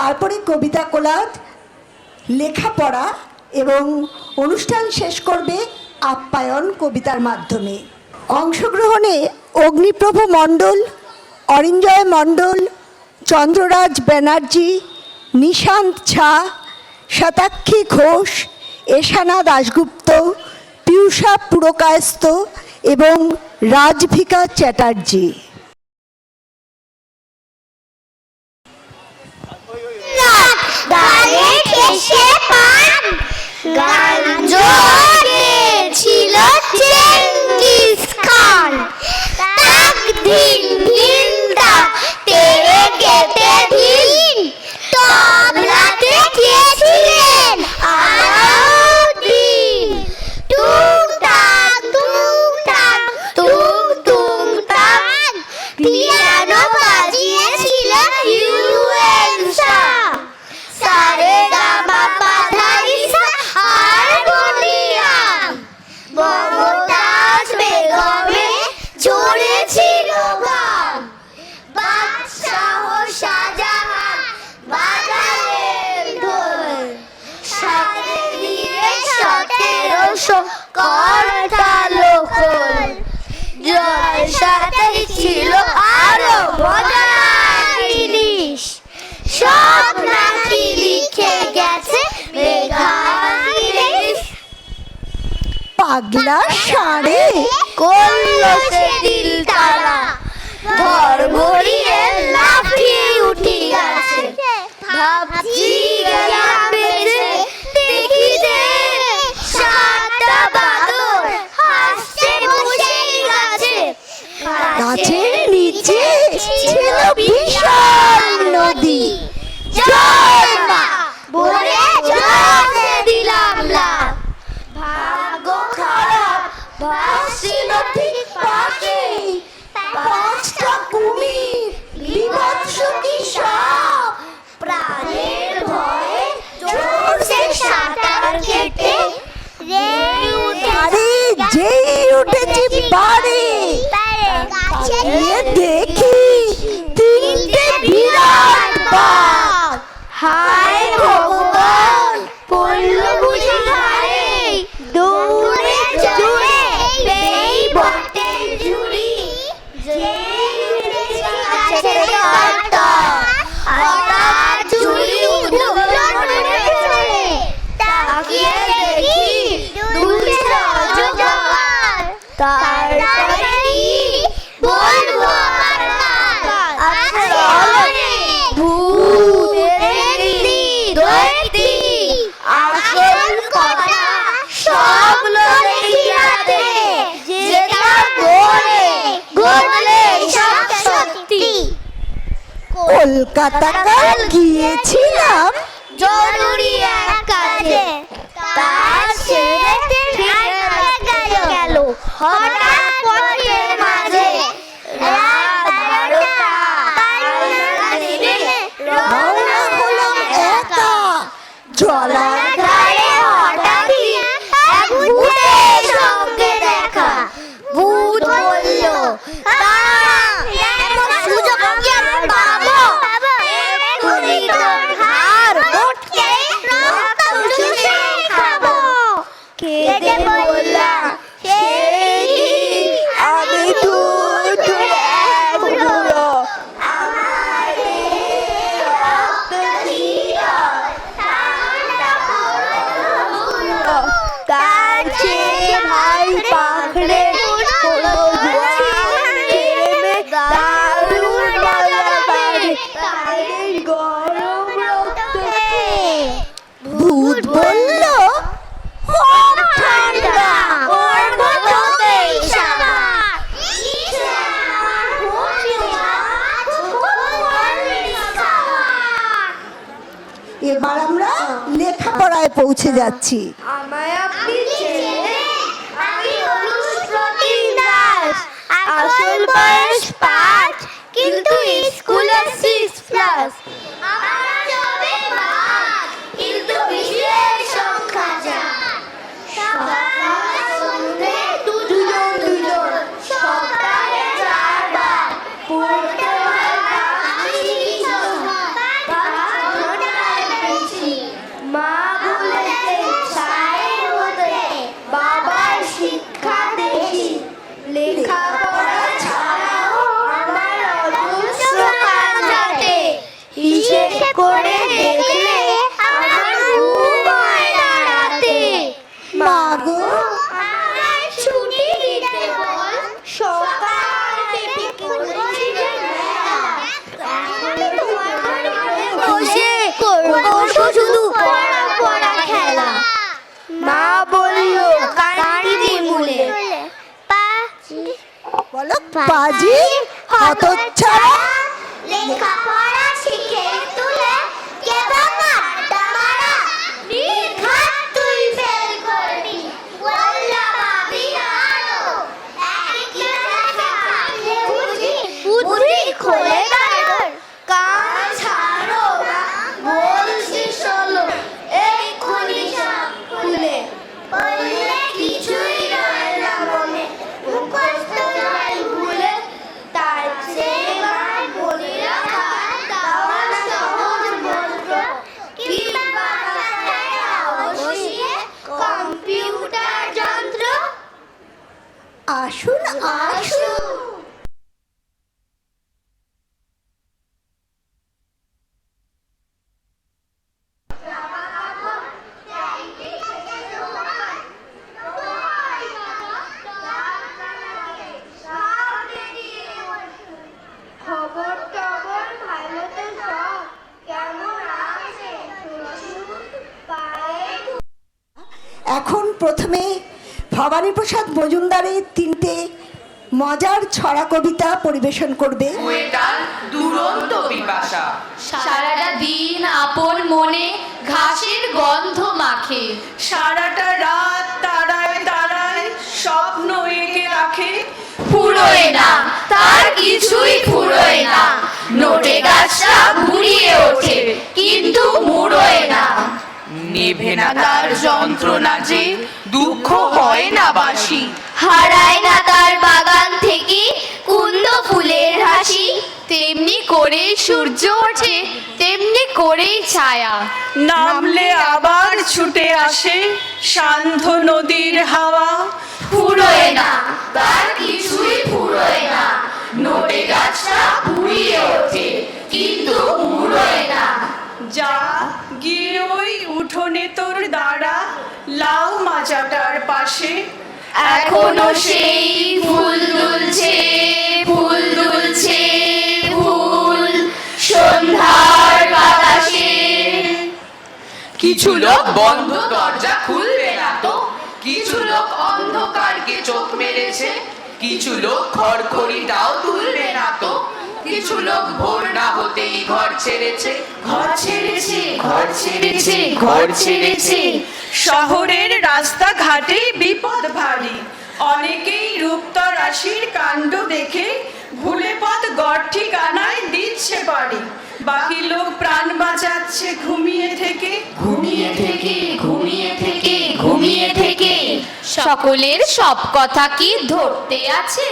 তারপরে কবিতা কোলাজ, লেখাপড়া এবং অনুষ্ঠান শেষ করবে আপ্যায়ন কবিতার মাধ্যমে। অংশগ্রহণে অগ্নিপ্রভ মণ্ডল, অরিঞ্জয় মণ্ডল, চন্দ্ররাজ ব্যানার্জি, নিশান্ত ঝা, শতাক্ষী ঘোষ, এশানা দাশগুপ্ত, পিয়ুষা পুরকায়স্থ এবং রাজভিকা চ্যাটার্জি। ছিল চেঙ্গিস খান, তাক দিন দিন তা তেরে কেটে দিন, তবলাতে কে ছিলেন আলাউদ্দিন। টুং টাক টুং টাক টুং টুং টাক, পিয়ানো বাজিয়েছিলেন ইউএন শাহ। সারে গা মা পা ধা নি সা হারমোনিয়াম, মমতাজ বেগমে চড়েছিল গান। বাদশাহ শাহজাহান বাজালেন ঢোল, সাথে নিয়ে 1700 করতালো খোল। জলসাতে ছিল আরো মজার জিনিস, সব নাকি লিখে গেছে মেঘালিশ। পাগলা ষাঁড়ে করল সে দিল তারা, ধর ঘড়িয়ে লাফিয়ে উঠে গেছে। ভাবছি গেলাম বেঁচে, দেখি যে 7টা বাদর হাসছে বসেই গাছে। গাছের নিচে ছিল বিশাল নদী, জয় মা বলে জলে দিলাম লাভ। ভাগ্য খারাপ ভাসছিল ঠিক পাশেই 5টা কুমির, বিভৎস কি সাপ। প্রাণের ভয়ে চলছে সাঁতার কেটে, আরে যেই উঠেছি বাড়ি, গিয়ে দেখি 3টে বিরাট বাঘ। হায় ভগবান, পড়ল বুঝি ঘাড়ে, দৌড়ে চড়ে এই বটের ঝুড়ি। যেই উঠেছি গাছের পাতা, হঠাৎ ঝুড়ি উঠল নড়ে চড়ে। তাকিয়ে দেখি দুলছে অজগর, তারপরে কি বলবো আমার গান। আচ্ছা ভূত দেখলি দৈত্যি, আসল কথা সব দেখিয়া দে, যেটা বলে ঘটলে সব সত্যি। কলকাতা কাল গিয়েছিলাম জরুরি এক কাজে, তার ছেড়েতে গেল হঠাৎ পথের মাঝে। রাত 12টা, রওনা হলাম একা। জলার ধারে হঠাৎই এক ভূতের সঙ্গে দেখা। ভূত বলল, এমন সুযোগ কি আমি পাবো? এক্ষুনি তোর হাড় মোটকে রক্ত চুষে খাবো। কেঁদে বললাম, সেই আমি দুধ একগুলো, আমার রক্ত ছিল ঠান্ডা হলো। তার চেয়ে ভাই পাখড়ে কোনো দারুণ মজা পাবে তাদের গরম রক্ততে। ভূত বলল খুব ঠান্ডা, ওর মতোই সাদা। ইচ্ছে আমার এবার আমরা লেখাপড়ায় পৌঁছে যাচ্ছি। আমায় আপনি চেনে? আমি অনুপ্রতিম দাস, আসল বয়স 5, কিন্তু স্কুলে 6+। আমার যাবে বাদ, কিন্তু বিশেষ সংখ্যা যা। সকাল সন্ধ্যে দুজন দুজন, সপ্তাহে 4 বার পড়তে হয় বাংলা, 5 ঘন্টা করে দেখলে আমার ঘুম হয় না রাতে। মাগো আমায় ছুটি দিতে বল, সকাল থেকে করেছি যে মেলা। এখন তোমার ঘরে বসে করবো শুধু পড়া পড়া খেলা। মা বললো কান্দি মূলে, বলো পাজি হতচ্ছাড়া। লেখাপড়া শিখে তুলে কেবল আড্ডা মারা। নির্ঘাত তুই ফেল করবি, বললাম আমি আরো। একই ক্লাসে থাকলে বুদ্ধি খোলে কারোর। কান ছাড়ো না, বলছি শোনো, এক্ষুনি সব খুলে। বললে কিছুই রয় না মনে, মুখস্থ নয় ভুলে। তার চেয়ে বার বলে রাখা দেওয়া সহজ মন্ত্র, কিংবা রাস্তায় বসিয়ে কম্পিউটার যন্ত্র। আসুন আসুন। খবর টবর ভালো তো সব, কেমন আছে পায়ে? এখন প্রথমে ভবানীপ্রসাদ মজুমদারের 3টে মজার ছড়া কবিতা পরিবেশন করবে কুয়েটার দুরন্ত পিপাসা। সারাটা দিন আপন মনে ঘাসের গন্ধ মাখে, সারাটা রাত তারায় তারায় স্বপ্ন এঁকে রাখে। ফুরোয় না তার কিছুই ফুরোয় না, নোটে গাছটা ভুরিয়ে ওঠে কিন্তু মুড়োয় না। নেভে না তার যন্ত্রণা যে, দুঃখ হয় না বাসি। হারায় না তার বাগান থেকে কুন্দ ফুলের হাসি। তেমনি করেই সূর্য ওঠে, তেমনি করেই ছায়া। নামলে আবার ছুটে আসে সান্ধ্য নদীর হাওয়া। ফুরোয় না তার কিছুই ফুরোয় না, নোটে গাছটা ভুরিয়ে ওঠে কিন্তু মুড়োয় না। যা গিয়ে ওই উঠোনে তোর দাঁড়া লাউ মাচাটার পাশে। এখনো সেই ফুল দুলছে, ফুল দুলছে, ফুল সন্ধ্যার বাতাসে। কিছু লোক বন্ধ দরজা খুলবে না তো, কিছু লোক অন্ধকারকে চোখ মেরেছে। কিছু লোক খড়খড়িটাও তুলবে না তো, কিছু লোক ভোর না হতেই ঘর ছেড়েছে। ঘর ছেড়েছে, ঘর ছেড়েছে, ঘর ছেড়েছে। শহরের রাস্তাঘাটে বিপদ ভারী, অনেকেই রূপতরাশির কাণ্ড দেখে ভুলে পথ গড় ঠিকানায় দিচ্ছে বাড়ি। বাকি লোক প্রাণ বাঁচাচ্ছে ঘুমিয়ে থেকে, ঘুমিয়ে থেকে, ঘুমিয়ে থেকে, ঘুমিয়ে থেকে। সকলের সব কথা কি ধরতে আছে?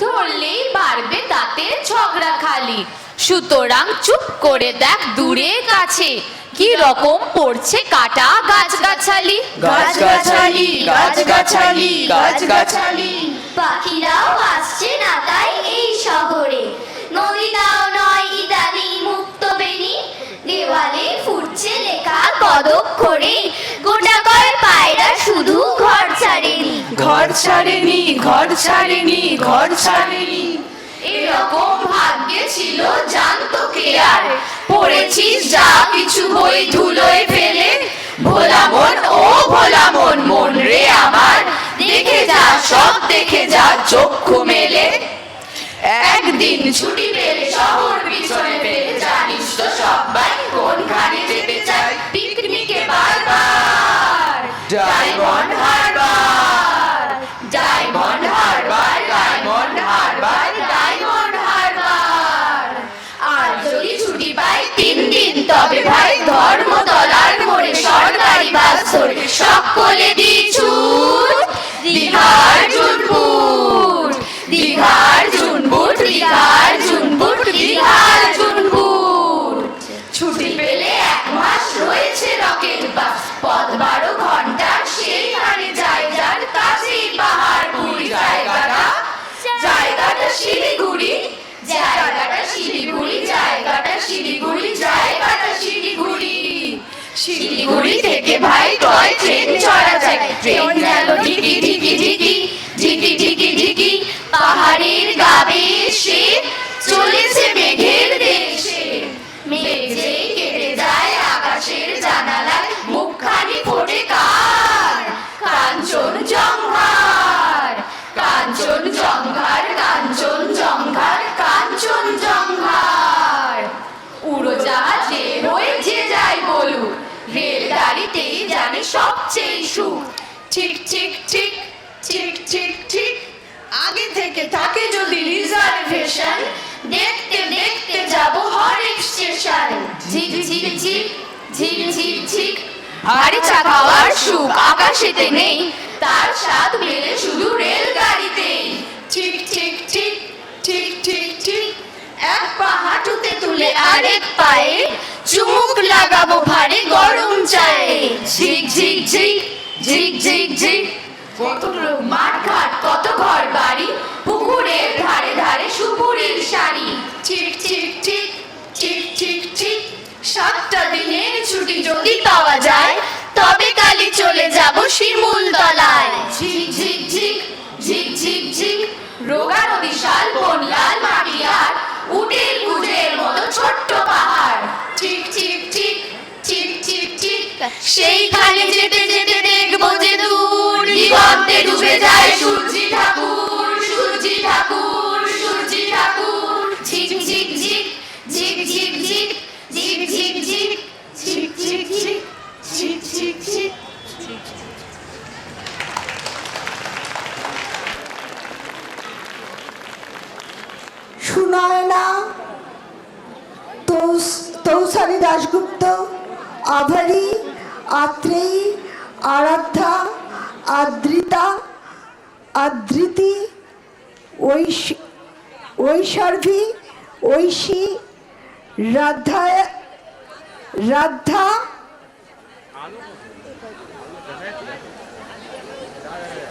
ধরলেই বাড়বে তাতে ঝগড়া খালি। সুতরাং চুপ করে দেখ দূরে কাছে, কি রকম পড়ছে কাটা গাছগাছালি। গাছগাছালি, গাছগাছালি, গাছগাছালি। পাখিরাও আসছে না তাই এই শহরে। নদীটাও নয় ইদানিং মুক্ত বেনি। দেওয়ালে ফুটছে লেখা পদক্ষরে, গোটা কয় পায়রা শুধু ঘর ছাড়েনি। ঘর ছাড়েনি, ঘর ছাড়েনি, ঘর ছাড়েনি। এরকম ভাগ্যে ছিল জানতো কে আর, পড়েছিস যা কিছু বই ধুলোয় ফেলে। ভোলা মন, ও ভোলা মন, মন রে আমার, দেখে যা সব দেখে যা চক্ষু মেলে। একদিন ছুটি পেলে শহর পিছনে ফেলে, জানিস তো সবাই কোনখানে যেতে চায় পিকনিকে বারবার। ডায়মন্ড হারবার, ডায়মন্ড হারবার, ডায়মন্ড হারবার, ডায়মন্ড হারবার। আর যদি ছুটি পাই 3 দিন তবে ভাই ধর্মতলার মোড়ে সরকারি বাস ধরে সকলে দি ছুট দীঘার জুনপুট, দীঘার জুনপুট, দীঘার জুনপুট, দীঘার জুনপুট। ছুটি পেলে 1 মাস রয়েছে রকেট বাস, পথ 12 ঘন্টার সেইখানে যায় যার কাছেই পাহাড়পুর। জায়গাটা জায়গাটা শিলিগুড়ি, জায়গাটা শিলিগুড়ি, জায়গাটা শিলিগুড়ি, জায়গাটা শিলিগুড়ি। ভাই টয় ট্রেন চড়া যায় ট্রেন গেল ঢিকি ঢিকি ঢিকি ঢিকি ঢিকি ঢিকি পাহাড়ের গাবে এসে চলেছে মেঘের দেশে মেঘ যে কেটে যায় আকাশের জানালায় মুখখানি ফোটে কার কাঞ্চন জঙ্ঘার কাঞ্চন জঙ্ঘার কাঞ্চন জঙ্ঘার কাঞ্চন জঙ্ঘার উড়োজাহাজে হয়েছে যায় বলুক রেলগাড়িতেই জানে সবচেয়ে সুখ ঠিক ঠিক ঠিক ঠিক ঠিক ঠিক আগে থেকে থাকে যদি রিজার্ভেশন দেখতে দেখতে যাব হরেক স্টেশন ঝিক ঝিক ঝিক ঝিক ঝিক ঝিক ভারী চা খাওয়ার সুখ আকাশেতে নেই তার স্বাদ মেলে শুধু রেলগাড়িতেই ঠিক ঠিক ঠিক ঠিক ঠিক ঠিক এক পা হাঁটুতে তুলে আরেক পায়ে চুমুক লাগাবো ভারী গরম চায়ে ঝিক ঝিক ঝিক ঝিক ঝিক ঝিক কত লোক মাঠ ঘাট কত ঘর বাড়ি পুকুরের ধারে ধারে সুপুরির শাড়ি ঠিক ঠিক ঠিক ঠিক ঠিক ঠিক 7টা দিনের ছুটি যদি পাওয়া যায় তবে কালি চলে যাব শিমুল তলায় ঝিক ঝিক ঝিক ঝিক ঝিক ঝিক রোগা নদী শাল বন লাল মাটি আর উটের গুজের মতো ছোট্ট পাহাড় ঠিক ঠিক ঠিক ঠিক ঠিক ঠিক সেইখানে যেতে যেতে দেখবো যে দূর দিগন্তে ডুবে যায় সূর্যি ঠাকুর সূর্যি ঠাকুর সূর্যি ঠাকুর ঝিক ঝিক ঝিক ঝিক ঝিক ঝিক ঝিক ঝিক ঝিক ঝিক ঝিক ঝিক ঝিক ঝিক ঝিক সুনয়না, তৌসারি দাশগুপ্ত, আভারি, আত্রেয়ী, আরাধ্যা, আদ্রিতা, আদৃতি, ঐশর্ভী, ঐশী, রাধা,